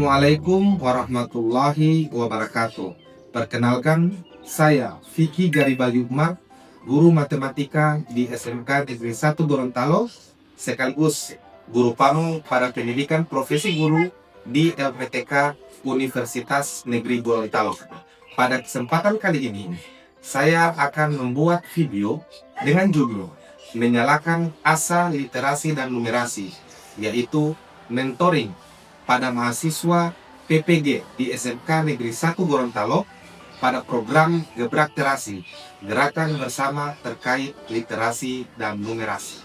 Assalamualaikum warahmatullahi wabarakatuh. Perkenalkan, saya Vicky Garibaldi Umar, guru matematika di SMK Negeri 1 Gorontalo, sekaligus guru pamong pada pendidikan profesi guru di LPTK Universitas Negeri Gorontalo. Pada kesempatan kali ini, saya akan membuat video dengan judul Menyalakan Asa Literasi dan Numerasi, yaitu mentoring pada mahasiswa PPG di SMK Negeri 1 Gorontalo pada program Gebrak Terasi, gerakan bersama terkait literasi dan numerasi.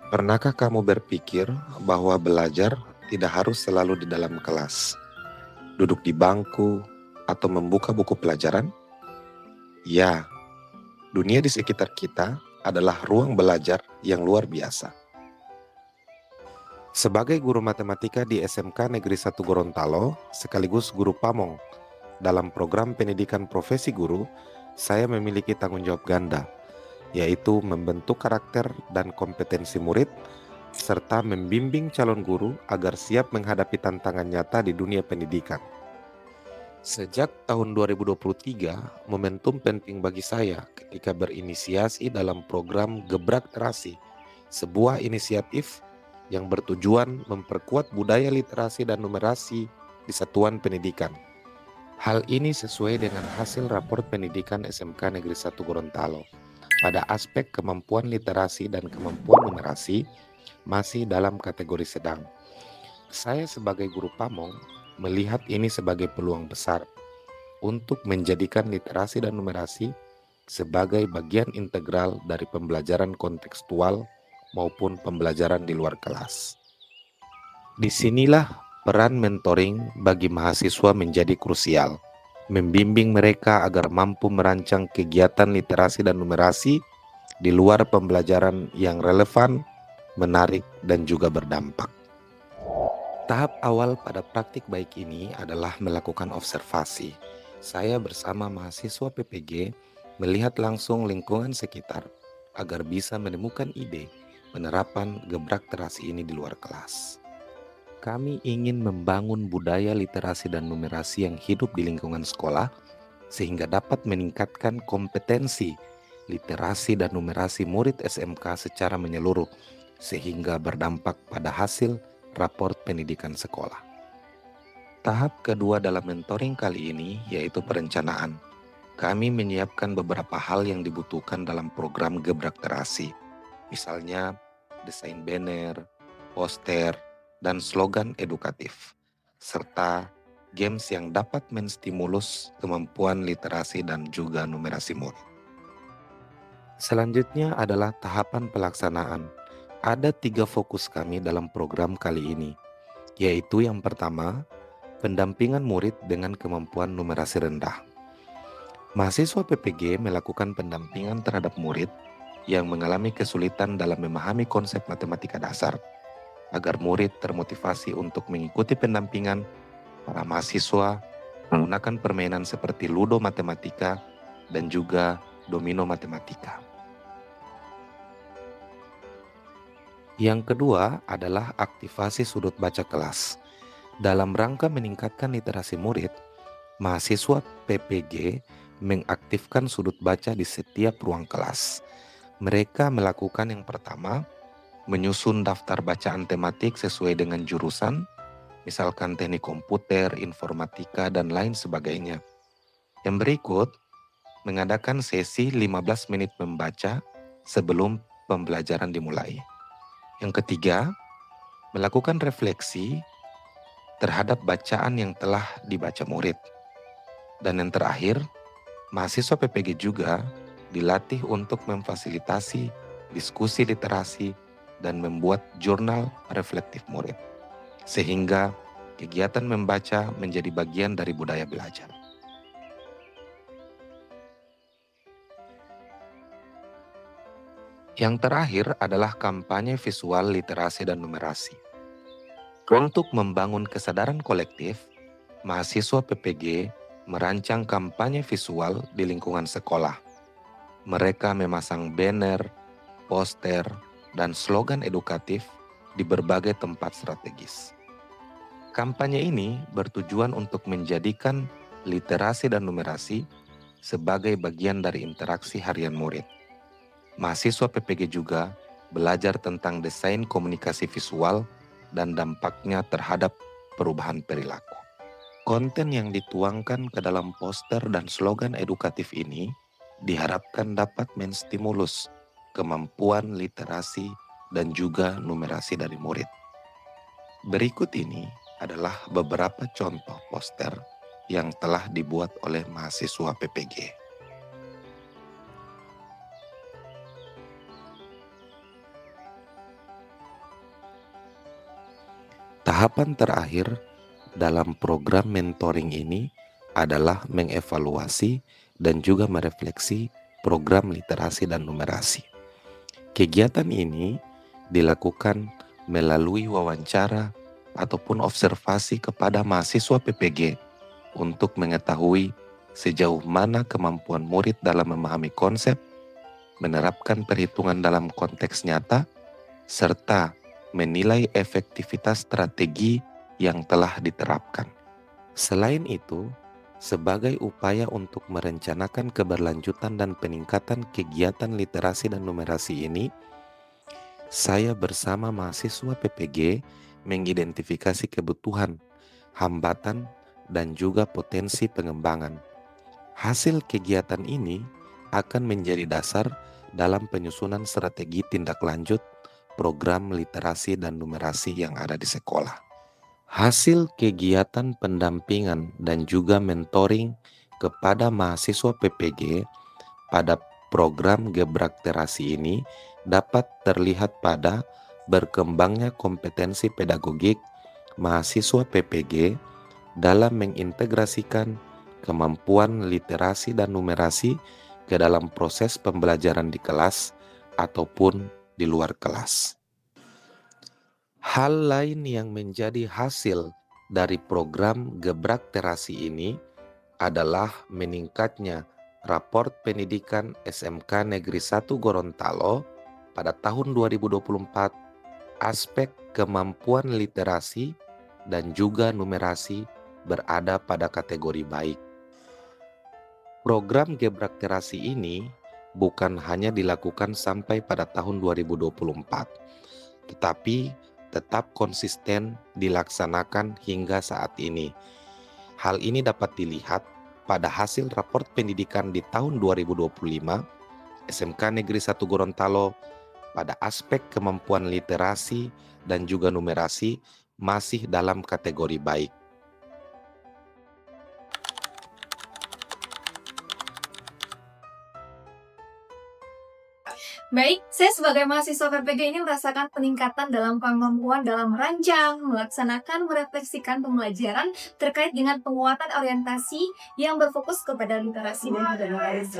Pernahkah kamu berpikir bahwa belajar tidak harus selalu di dalam kelas, duduk di bangku, atau membuka buku pelajaran? Ya, dunia di sekitar kita adalah ruang belajar yang luar biasa. Sebagai guru matematika di SMK Negeri 1 Gorontalo, sekaligus guru pamong dalam program pendidikan profesi guru, saya memiliki tanggung jawab ganda, yaitu membentuk karakter dan kompetensi murid, serta membimbing calon guru agar siap menghadapi tantangan nyata di dunia pendidikan. Sejak tahun 2023, momentum penting bagi saya ketika berinisiasi dalam program Gebrak Terasi, sebuah inisiatif yang bertujuan memperkuat budaya literasi dan numerasi di satuan pendidikan. Hal ini sesuai dengan hasil raport pendidikan SMK Negeri 1 Gorontalo. Pada aspek kemampuan literasi dan kemampuan numerasi masih dalam kategori sedang. Saya sebagai guru pamong melihat ini sebagai peluang besar untuk menjadikan literasi dan numerasi sebagai bagian integral dari pembelajaran kontekstual maupun pembelajaran di luar kelas. Disinilah peran mentoring bagi mahasiswa menjadi krusial, membimbing mereka agar mampu merancang kegiatan literasi dan numerasi di luar pembelajaran yang relevan, menarik, dan juga berdampak. Tahap awal pada praktik baik ini adalah melakukan observasi. Saya bersama mahasiswa PPG melihat langsung lingkungan sekitar agar bisa menemukan ide penerapan gebrak terasi ini di luar kelas. Kami ingin membangun budaya literasi dan numerasi yang hidup di lingkungan sekolah sehingga dapat meningkatkan kompetensi literasi dan numerasi murid SMK secara menyeluruh sehingga berdampak pada hasil raport pendidikan sekolah. Tahap kedua dalam mentoring kali ini yaitu perencanaan. Kami menyiapkan beberapa hal yang dibutuhkan dalam program Gebrak Terasi. Misalnya desain banner, poster, dan slogan edukatif, serta games yang dapat menstimulus kemampuan literasi dan juga numerasi murid. Selanjutnya adalah tahapan pelaksanaan. Ada 3 fokus kami dalam program kali ini, yaitu yang pertama, pendampingan murid dengan kemampuan numerasi rendah. Mahasiswa PPG melakukan pendampingan terhadap murid yang mengalami kesulitan dalam memahami konsep matematika dasar. Agar murid termotivasi untuk mengikuti pendampingan, para mahasiswa menggunakan permainan seperti Ludo Matematika dan juga Domino Matematika. Yang kedua adalah aktivasi sudut baca kelas. Dalam rangka meningkatkan literasi murid, mahasiswa PPG mengaktifkan sudut baca di setiap ruang kelas. Mereka melakukan yang pertama, menyusun daftar bacaan tematik sesuai dengan jurusan, misalkan teknik komputer, informatika, dan lain sebagainya. Yang berikut, mengadakan sesi 15 menit membaca sebelum pembelajaran dimulai. Yang ketiga, melakukan refleksi terhadap bacaan yang telah dibaca murid. Dan yang terakhir, mahasiswa PPG juga dilatih untuk memfasilitasi diskusi literasi dan membuat jurnal reflektif murid, sehingga kegiatan membaca menjadi bagian dari budaya belajar. Yang terakhir adalah kampanye visual literasi dan numerasi. Untuk membangun kesadaran kolektif, mahasiswa PPG merancang kampanye visual di lingkungan sekolah. Mereka memasang banner, poster, dan slogan edukatif di berbagai tempat strategis. Kampanye ini bertujuan untuk menjadikan literasi dan numerasi sebagai bagian dari interaksi harian murid. Mahasiswa PPG juga belajar tentang desain komunikasi visual dan dampaknya terhadap perubahan perilaku. Konten yang dituangkan ke dalam poster dan slogan edukatif ini diharapkan dapat menstimulus kemampuan literasi dan juga numerasi dari murid. Berikut ini adalah beberapa contoh poster yang telah dibuat oleh mahasiswa PPG. Tahapan terakhir dalam program mentoring ini adalah mengevaluasi dan juga merefleksi program literasi dan numerasi. Kegiatan ini dilakukan melalui wawancara ataupun observasi kepada mahasiswa PPG untuk mengetahui sejauh mana kemampuan murid dalam memahami konsep, menerapkan perhitungan dalam konteks nyata, serta menilai efektivitas strategi yang telah diterapkan. Selain itu, sebagai upaya untuk merencanakan keberlanjutan dan peningkatan kegiatan literasi dan numerasi ini, saya bersama mahasiswa PPG mengidentifikasi kebutuhan, hambatan, dan juga potensi pengembangan. Hasil kegiatan ini akan menjadi dasar dalam penyusunan strategi tindak lanjut program literasi dan numerasi yang ada di sekolah. Hasil kegiatan pendampingan dan juga mentoring kepada mahasiswa PPG pada program Gebrak Terasi ini dapat terlihat pada berkembangnya kompetensi pedagogik mahasiswa PPG dalam mengintegrasikan kemampuan literasi dan numerasi ke dalam proses pembelajaran di kelas ataupun di luar kelas. Hal lain yang menjadi hasil dari program Gebrak Terasi ini adalah meningkatnya raport pendidikan SMK Negeri 1 Gorontalo pada tahun 2024, aspek kemampuan literasi dan juga numerasi berada pada kategori baik. Program Gebrak Terasi ini bukan hanya dilakukan sampai pada tahun 2024, tetapi tetap konsisten dilaksanakan hingga saat ini. Hal ini dapat dilihat pada hasil raport pendidikan di tahun 2025 SMK Negeri 1 Gorontalo pada aspek kemampuan literasi dan juga numerasi masih dalam kategori baik. Baik, saya sebagai mahasiswa PPG ini merasakan peningkatan dalam kemampuan dalam merancang, melaksanakan, merefleksikan pembelajaran terkait dengan penguatan orientasi yang berfokus kepada literasi dan juga numerasi.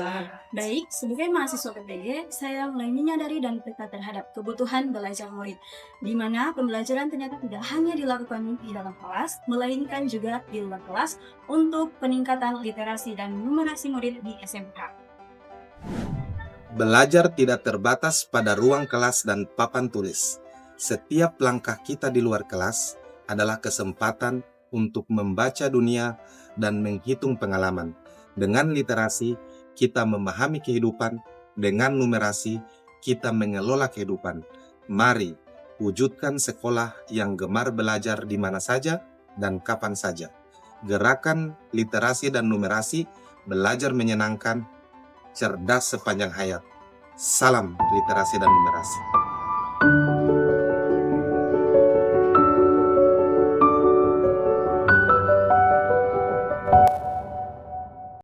Baik, sebagai mahasiswa PPG, saya mulai menyadari dan peka terhadap kebutuhan belajar murid, di mana pembelajaran ternyata tidak hanya dilakukan di dalam kelas, melainkan juga di luar kelas untuk peningkatan literasi dan numerasi murid di SMK. Belajar tidak terbatas pada ruang kelas dan papan tulis. Setiap langkah kita di luar kelas adalah kesempatan untuk membaca dunia dan menghitung pengalaman. Dengan literasi, kita memahami kehidupan. Dengan numerasi, kita mengelola kehidupan. Mari, wujudkan sekolah yang gemar belajar di mana saja dan kapan saja. Gerakan literasi dan numerasi, belajar menyenangkan, cerdas sepanjang hayat. Salam literasi dan numerasi.